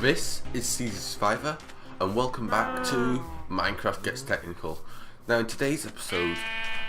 This is CZSurvivor, and welcome back to Minecraft Gets Technical. Now in today's episode,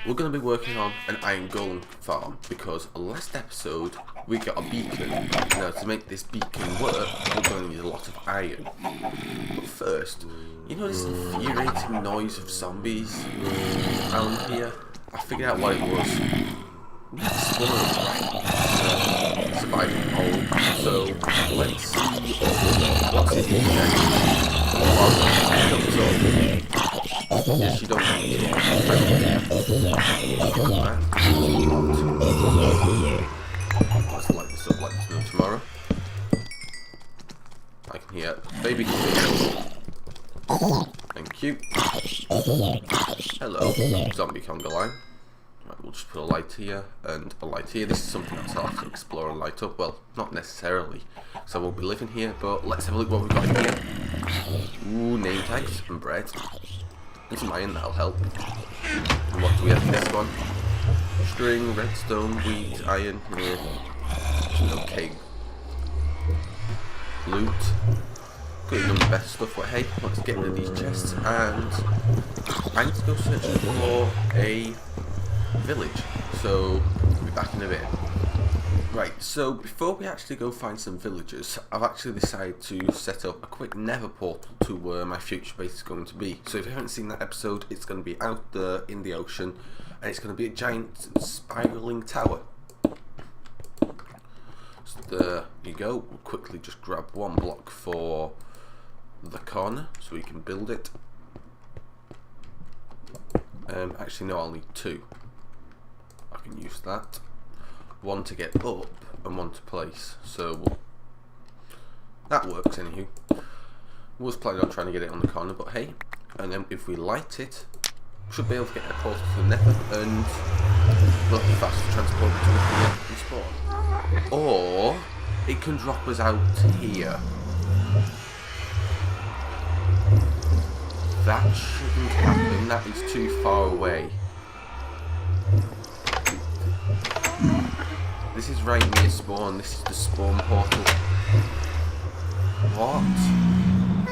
we're going to be working on an iron golem farm, because last episode we got a beacon. Now to make this beacon work, we're going to need a lot of iron. But first, you know this infuriating noise of zombies around here? I figured out what it was. We had spawners, right? Surviving hole. So let's see what's in here. Yes, you don't need it. Let's light this up like there's no tomorrow. I can hear baby clicks. Thank you. Hello, zombie conga line. Right, we'll just put a light here and a light here. This is something else I'll have to explore and light up. Well, not necessarily, so I won't be living here, but let's have a look what we've got in here. Ooh, name tags and bread. There's some iron, that'll help. And what do we have in this one? String, redstone, wheat, iron. Okay. Loot. Could have done the best stuff, but hey, let's get rid of these chests. And I need to go searching for a village, so we'll be back in a bit. Right, so before we actually go find some villagers, I've actually decided to set up a quick nether portal to where my future base is going to be. So if you haven't seen that episode, it's going to be out there in the ocean, and it's going to be a giant spiraling tower. So there you go. We'll quickly just grab one block for the corner so we can build it. Actually no, I'll need two. I can use that. One to get up and one to place. So that works anywho. Was planning on trying to get it on the corner, but hey. And then if we light it, we should be able to get a portal to the nether and we'll be fast to transport it to the and spawn. Or it can drop us out here. That shouldn't happen, that is too far away. This is right near spawn, this is the spawn portal. What?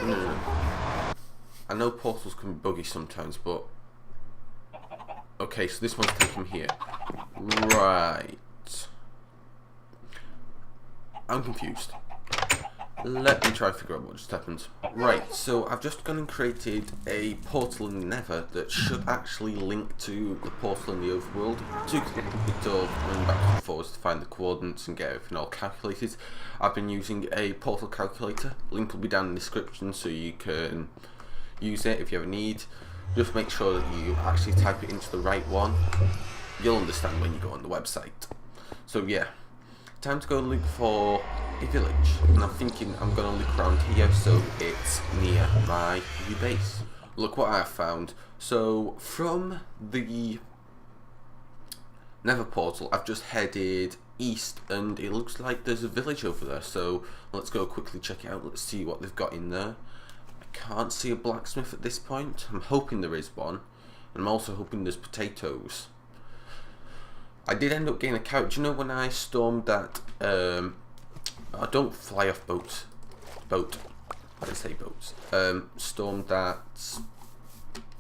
No. I know portals can be buggy sometimes, but... Okay, so this one's taken here. Right. I'm confused. Let me try to figure out what just happened. Right, so I've just gone and created a portal in the nether that should actually link to the portal in the overworld. Too bit of running back and forwards to find the coordinates and get everything all calculated. I've been using a portal calculator. Link will be down in the description so you can use it if you ever need. Just make sure that you actually type it into the right one. You'll understand when you go on the website. So yeah. Time to go and look for a village, and I'm thinking I'm going to look around here so it's near my new base. Look what I have found. So from the nether portal I've just headed east and it looks like there's a village over there, so let's go quickly check it out. Let's see what they've got in there. I can't see a blacksmith at this point. I'm hoping there is one, and I'm also hoping there's potatoes. I did end up getting a carrot. Do you know when I stormed that, I don't fly off boats, I didn't say boats, stormed that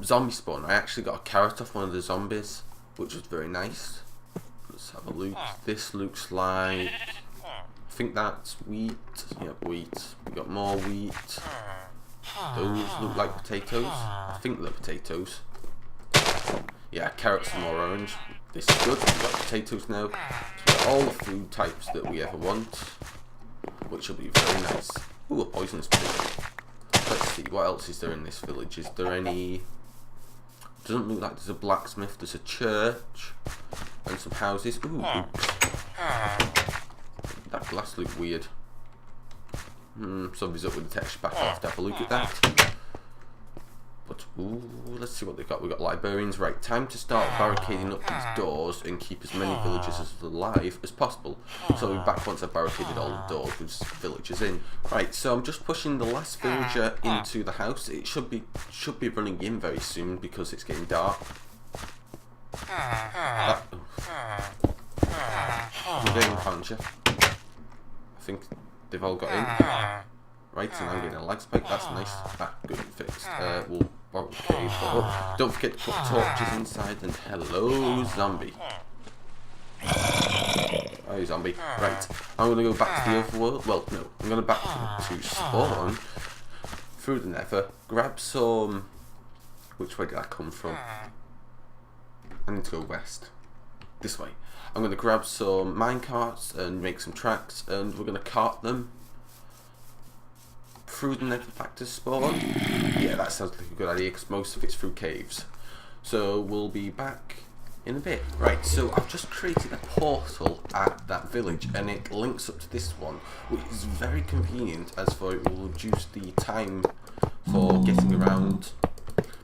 zombie spawn, I actually got a carrot off one of the zombies, which was very nice. Let's have a look. This looks like, I think that's wheat, yeah, wheat, we got more wheat. Those look like potatoes, I think they're potatoes. Yeah, carrots are more orange. This is good, we've got potatoes now. So we've got all the food types that we ever want, which will be very nice. Ooh, a poisonous potato. Let's see, what else is there in this village? Is there any... Doesn't look like there's a blacksmith, there's a church, and some houses. Ooh, oops. That glass looked weird. Somebody's up with the texture pack, I'll have to have a look at that. But, ooh, let's see what they've got. We've got librarians. Right, time to start barricading up these doors and keep as many villagers as alive as possible. So we'll be back once I've barricaded all the doors with villagers in. Right, so I'm just pushing the last villager into the house. It should be running in very soon because it's getting dark. We're getting Hauppauge. I think they've all got in. Right, and I'm getting a lag spike. That's nice. Ah, good, fixed. We'll borrow the cave. Oh, don't forget to put torches inside. And hello, zombie. Oh, zombie. Right, I'm going to go back to the overworld. Well, no, I'm going to back to spawn through the nether, grab some... Which way did I come from? I need to go west. This way. I'm going to grab some minecarts and make some tracks, and we're going to cart them through the nether back to spawn. Yeah, that sounds like a good idea, because most of it's through caves. So we'll be back in a bit. Right, so I've just created a portal at that village, and it links up to this one, which is very convenient, as for it will reduce the time for getting around,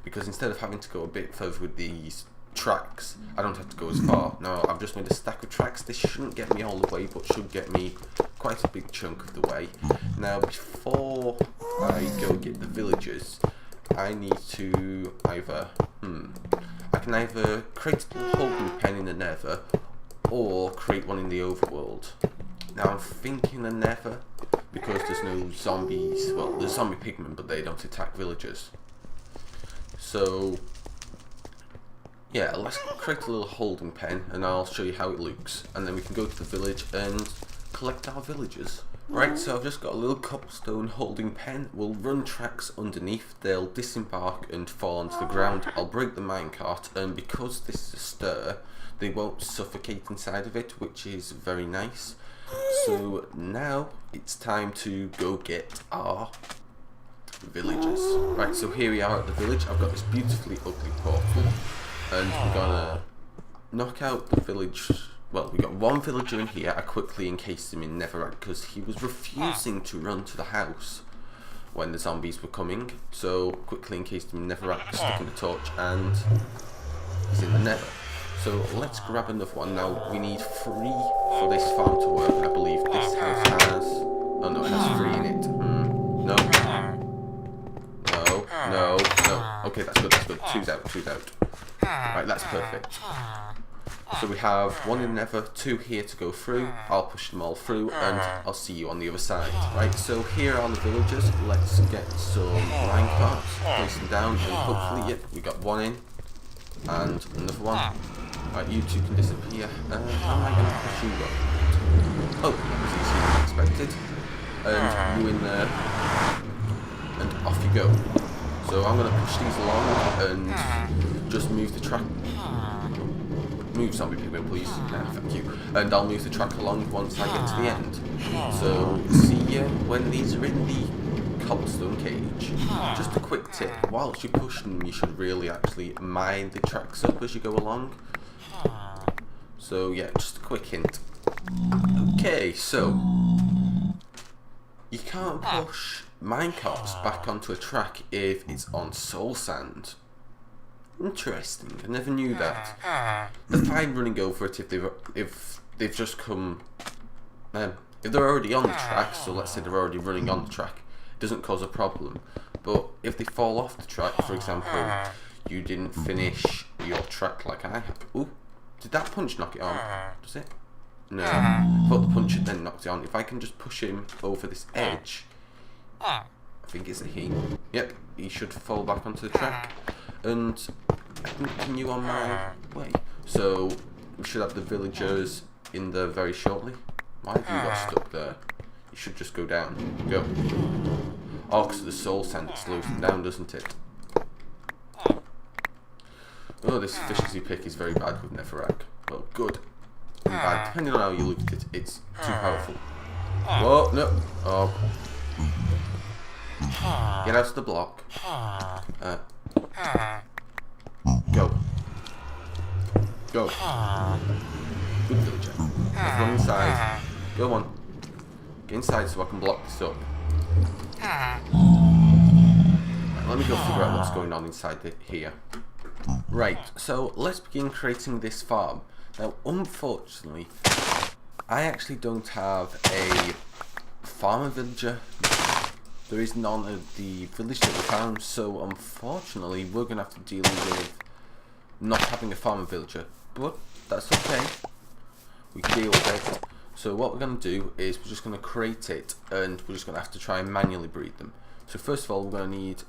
because instead of having to go a bit further with these tracks, I don't have to go as far. Now, I've just made a stack of tracks. This shouldn't get me all the way, but should get me quite a big chunk of the way. Now, before I go get the villagers, I need to either... I can either create a holding pen in the nether, or create one in the overworld. Now, I'm thinking the nether, because there's no zombies. Well, there's zombie pigmen, but they don't attack villagers. So... yeah, let's create a little holding pen, and I'll show you how it looks, and then we can go to the village and collect our villagers. Right, so I've just got a little cobblestone holding pen. We'll run tracks underneath, they'll disembark and fall onto the ground. I'll break the minecart, and because this is a stir, they won't suffocate inside of it, which is very nice. So now it's time to go get our villagers. Right, so here we are at the village. I've got this beautifully ugly portal, and we're gonna knock out the village. Well, we got one villager in here. I quickly encased him in netherrack because he was refusing to run to the house when the zombies were coming. So quickly encased him in netherrack, stuck in the torch, and he's in the nether. So let's grab another one. Now we need 3 for this farm to work, and I believe this house has... oh no, it has 3 in it. No. No. Okay, that's good, that's good. 2's out, 2's out. Right, that's perfect. So we have 1 in the nether, 2 here to go through. I'll push them all through, and I'll see you on the other side. Right, so here are the villagers. Let's get some minecarts, place them down, and hopefully, yep, we got 1 in, and another one. Right, you 2 can disappear. How am I going to push you up? Oh, that was easier than expected. And you in there, and off you go. So I'm going to push these along and just move the track. Move zombie pigman, please. Thank you. And I'll move the track along once I get to the end. So see you when these are in the cobblestone cage. Just a quick tip: whilst you're pushing them, you should really actually mine the tracks up as you go along. So yeah, just a quick hint. Okay, so you can't push minecarts back onto a track if it's on soul sand. Interesting. I never knew that. They're fine running over it if they've just come. If they're already on the track, so let's say they're already running on the track, it doesn't cause a problem. But if they fall off the track, for example, you didn't finish your track like I have. Ooh, did that punch knock it on? Does it? No. I thought the punch had then knocked it on. If I can just push him over this edge, I think it's a he. Yep, he should fall back onto the track. And I can continue on my way. So we should have the villagers in there very shortly. Why have you got stuck there? You should just go down. Go. Oh, because of the soul sand, it slows them down, doesn't it? Oh, this efficiency pick is very bad with netherrack. Well, good and bad, depending on how you look at it. It's too powerful. Whoa, no. Oh. Get out of the block. Go. Go. Good villager. Let's run inside. Go on. Get inside so I can block this up. Right, let me go figure out what's going on inside here. Right, so let's begin creating this farm. Now, unfortunately, I actually don't have a farmer villager. There is none of the village that we found, so unfortunately we're going to have to deal with not having a farmer villager. But that's okay. We can deal with it. So what we're going to do is we're just going to create it, and we're just going to have to try and manually breed them. So first of all, we're going to need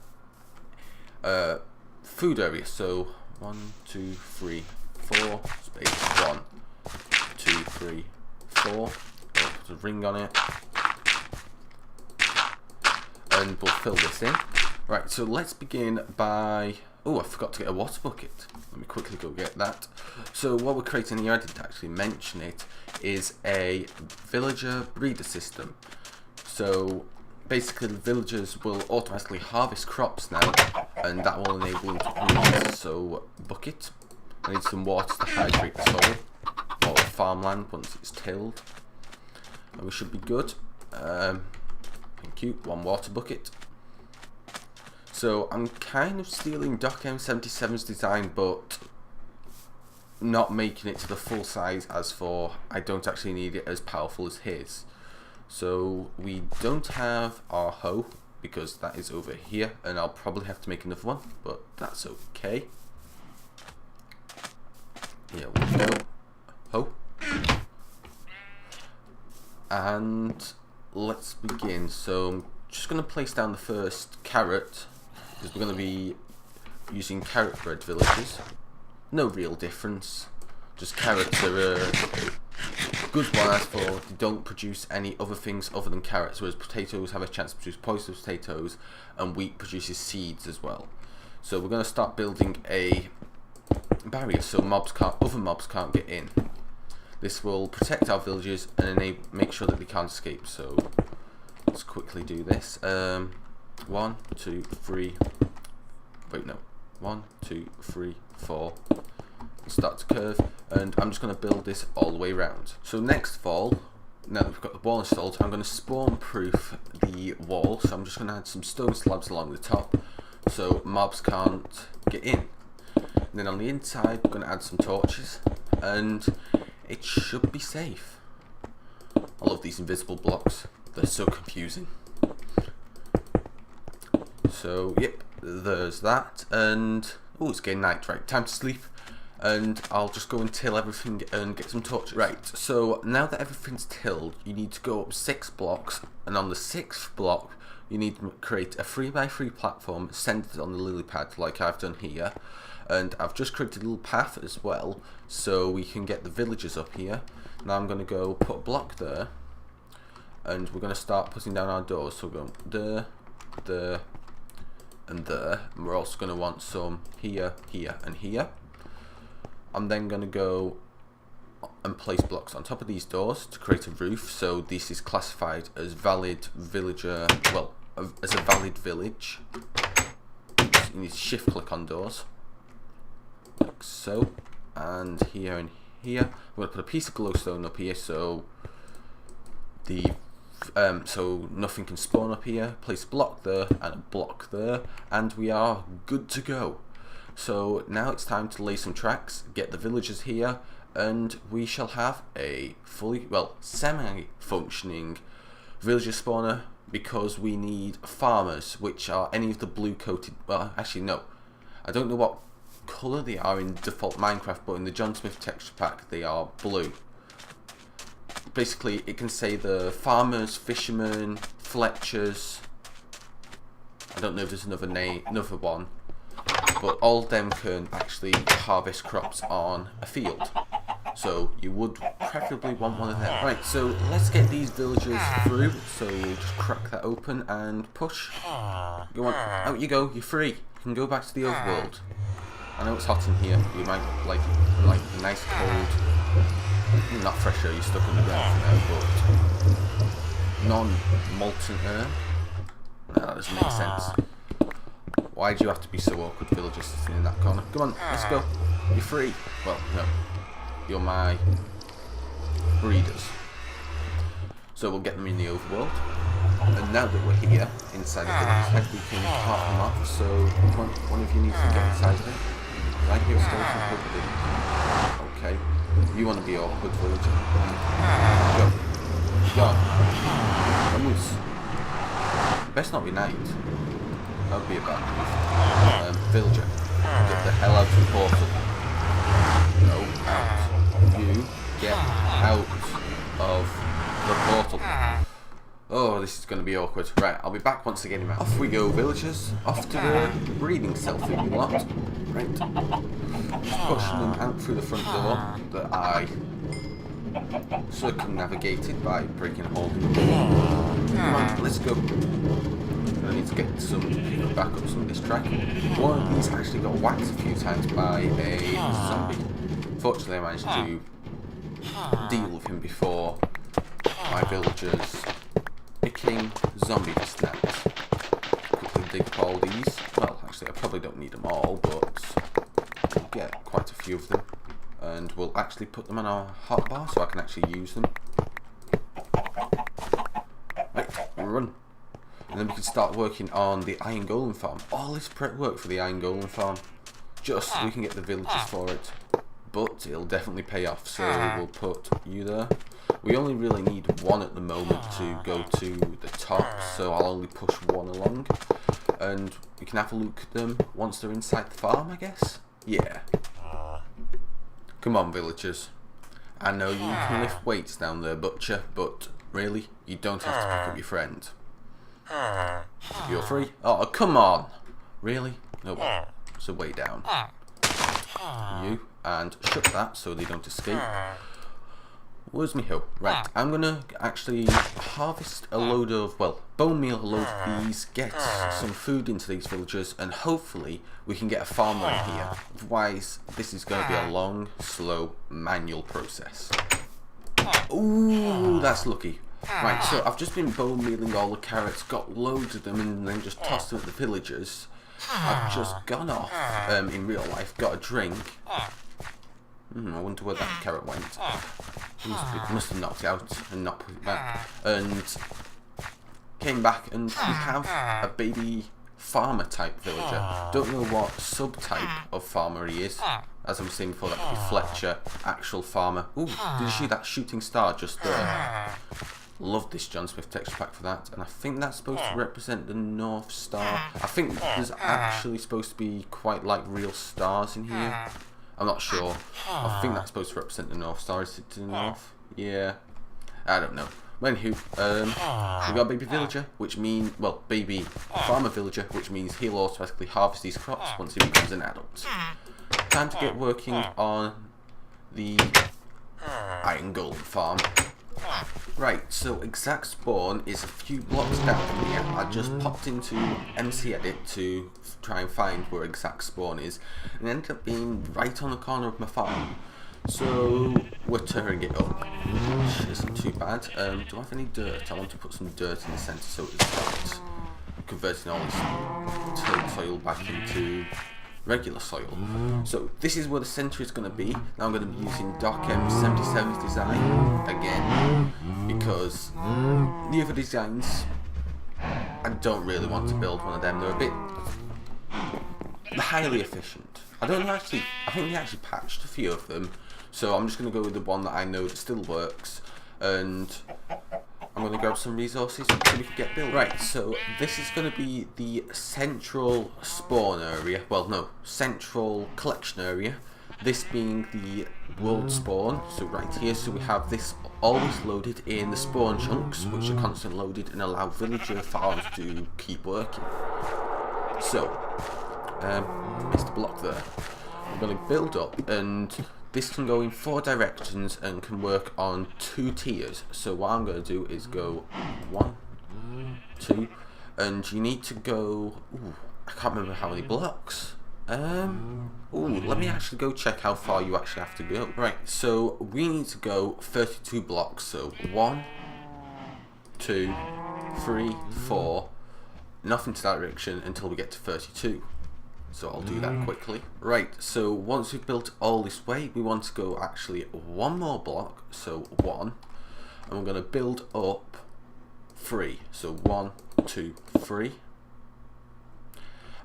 food area. So 1, 2, 3, 4 space 1, 2, 3, 4. We'll put a ring on it, and we'll fill this in. Right, so let's begin by... Oh, I forgot to get a water bucket. Let me quickly go get that. So what we're creating here, I didn't actually mention it, is a villager breeder system. So basically the villagers will automatically harvest crops now, and that will enable them to breed. So bucket, I need some water to hydrate the soil, or farmland once it's tilled. And we should be good. Thank you, 1 water bucket. So I'm kind of stealing Doc M77's design, but not making it to the full size, as for I don't actually need it as powerful as his. So we don't have our hoe, because that is over here, and I'll probably have to make another one, but that's okay. Here we go. Hoe. And let's begin. So I'm just going to place down the first carrot, because we're going to be using carrot bred villagers. No real difference, just carrots are a good one, as for they don't produce any other things other than carrots, whereas potatoes have a chance to produce poisonous potatoes, and wheat produces seeds as well. So we're going to start building a barrier so other mobs can't get in. This will protect our villagers and make sure that they can't escape. So let's quickly do this. 1, 2, 3. Wait, no. 1, 2, 3, 4. Start to curve, and I'm just going to build this all the way around. So next of all, now that we've got the wall installed, I'm going to spawn proof the wall. So I'm just going to add some stone slabs along the top, so mobs can't get in. And then on the inside, I'm going to add some torches, and it should be safe. I love these invisible blocks. They're so confusing. So, yep, there's that, and oh, it's getting night, right, time to sleep, and I'll just go and till everything and get some torches. Right, so now that everything's tilled, you need to go up 6 blocks, and on the 6th block, you need to create a 3x3 platform centered on the lily pad, like I've done here, and I've just created a little path as well, so we can get the villagers up here. Now I'm going to go put a block there, and we're going to start putting down our doors, so we're going there, there, and there, and we're also going to want some here, here, and here. I'm then going to go and place blocks on top of these doors to create a roof, so this is classified as valid villager, well, as a valid village. So you need to shift click on doors, like so, and here and here. I'm going to put a piece of glowstone up here, so the so nothing can spawn up here. Place a block there and a block there, and we are good to go. So now it's time to lay some tracks, get the villagers here, and we shall have a fully, well, semi-functioning villager spawner, because we need farmers, which are any of the blue coated, well, actually no, I don't know what colour they are in default Minecraft, but in the John Smith texture pack they are blue. Basically it can say the farmers, fishermen, Fletchers, I don't know if there's another one, but all of them can actually harvest crops on a field. So you would preferably want one of them. Right, so let's get these villagers through. So we'll just crack that open and push. Go on, out you go, you're free. You can go back to the overworld. I know it's hot in here. You might like a nice cold, not fresh air, you're stuck on the ground now, but non-molten air. No, that doesn't make sense. Why do you have to be so awkward, villagers sitting in that corner? Come on, let's go. You're free. Well, no. You're my breeders. So we'll get them in the overworld. And now that we're here, inside the village's head, we can part them off. So one of you needs to get inside of it. Right here, skeleton puppet. Okay. You want to be awkward, villager. Go. Go on. Vamos. Best not be night. That would be a bad move. Villager, get the hell out of the portal. No, out. You get out of going to be awkward. Right, I'll be back once I get him out. Off we go, villagers. Off to the breeding cell for you lot. Right. Just pushing them out through the front door that I circumnavigated by breaking a hole. Come on, let's go. I need to get some back up some of this track. One of these actually got whacked a few times by a zombie. Fortunately, I managed to deal with him before my villagers became zombie snaps. Quickly dig up all these. Well, actually, I probably don't need them all, but we'll get quite a few of them. And we'll actually put them on our hotbar so I can actually use them. Right, run. And then we can start working on the Iron Golem farm. All this prep work for the Iron Golem farm, just so we can get the villagers for it. But it'll definitely pay off, so we'll put you there. We only really need one at the moment to go to the top, so I'll only push one along. And we can have a look at them once they're inside the farm, I guess? Yeah. Come on, villagers. I know you can lift weights down there, Butcher, but really, you don't have to pick up your friend. You're free? Oh, come on! Really? No, so way down. You, and shut that so they don't escape. Where's my hoe? Right, I'm gonna actually harvest a load of, well, bone meal a load of these, get some food into these villagers, and hopefully we can get a farmer in here. Otherwise, this is gonna be a long, slow, manual process. Ooh, that's lucky. Right, so I've just been bone mealing all the carrots, got loads of them, and then just tossed them at the villagers. I've just gone off, in real life, got a drink. I wonder where that carrot went. Must have knocked it out and not put it back. And came back, and we have a baby farmer type villager. Don't know what subtype of farmer he is. As I was saying before, that could be Fletcher, actual farmer. Ooh, did you see that shooting star just there? Love this John Smith texture pack for that, and I think that's supposed to represent the North Star. I think there's actually supposed to be quite like real stars in here. I'm not sure. I think that's supposed to represent the North Star. Is it to the north? Yeah. I don't know. Anywho, we got a baby villager, which means, well, baby farmer villager, which means he'll automatically harvest these crops once he becomes an adult. Time to get working on the Iron Golem farm. Right, so exact spawn is a few blocks down from here. I just popped into MC Edit to try and find where exact spawn is, and ended up being right on the corner of my farm. So we're tearing it up, which isn't too bad. Do I have any dirt? I want to put some dirt in the centre so it's not converting all this tilled soil back into regular soil. So this is where the centre is going to be. Now I'm going to be using Doc M77's design again, because the other designs, I don't really want to build one of them. They're a bit highly efficient. I don't actually, I think they actually patched a few of them, so I'm just going to go with the one that I know that still works, and I'm going to grab some resources so we can get built. Right, so this is going to be the central spawn area, well no, central collection area, this being the world spawn, so right here, so we have this always loaded in the spawn chunks, which are constantly loaded and allow villager farms to keep working. So, missed a block there. I'm going to build up, and this can go in 4 directions and can work on 2 tiers. So what I'm going to do is go 1, 2, and you need to go, ooh, I can't remember how many blocks. Let me actually go check how far you actually have to go. Right, so we need to go 32 blocks. So 1, 2, 3, 4, nothing to that direction until we get to 32. So I'll do that quickly. Right, so once we've built all this way, we want to go actually 1 more block, so 1, and we're going to build up 3. So 1, 2, 3.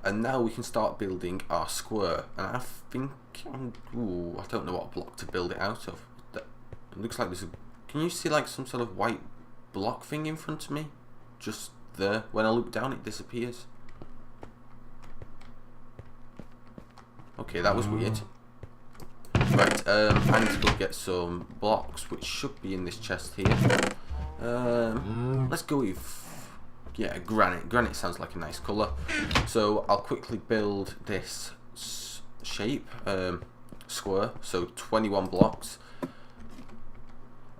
And now we can start building our square. And I think, ooh, I don't know what block to build it out of. It looks like there's a, can you see like some sort of white block thing in front of me? Just there. When I look down, it disappears. Okay, that was weird. Right, I need to go get some blocks, which should be in this chest here. Let's go with yeah, granite. Granite sounds like a nice colour. So I'll quickly build this shape, square, so 21 blocks.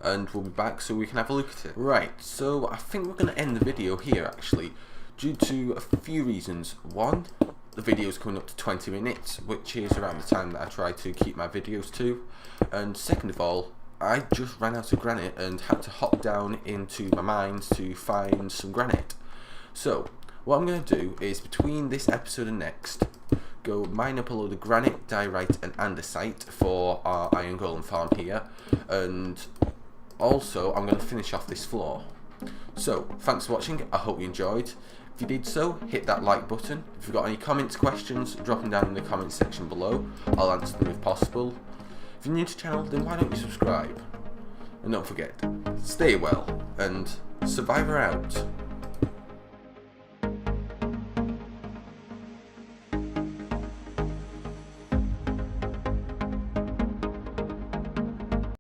And we'll be back so we can have a look at it. Right, so I think we're going to end the video here actually, due to a few reasons. One, the video is coming up to 20 minutes, which is around the time that I try to keep my videos to. And second of all, I just ran out of granite and had to hop down into my mines to find some granite. So, what I'm going to do is, between this episode and next, go mine up a load of granite, diorite and andesite for our iron golem farm here. And also, I'm going to finish off this floor. So, thanks for watching, I hope you enjoyed. If you did so, hit that like button. If you've got any comments, questions, drop them down in the comments section below. I'll answer them if possible. If you're new to the channel, then why don't you subscribe? And don't forget, stay well, and Survivor out.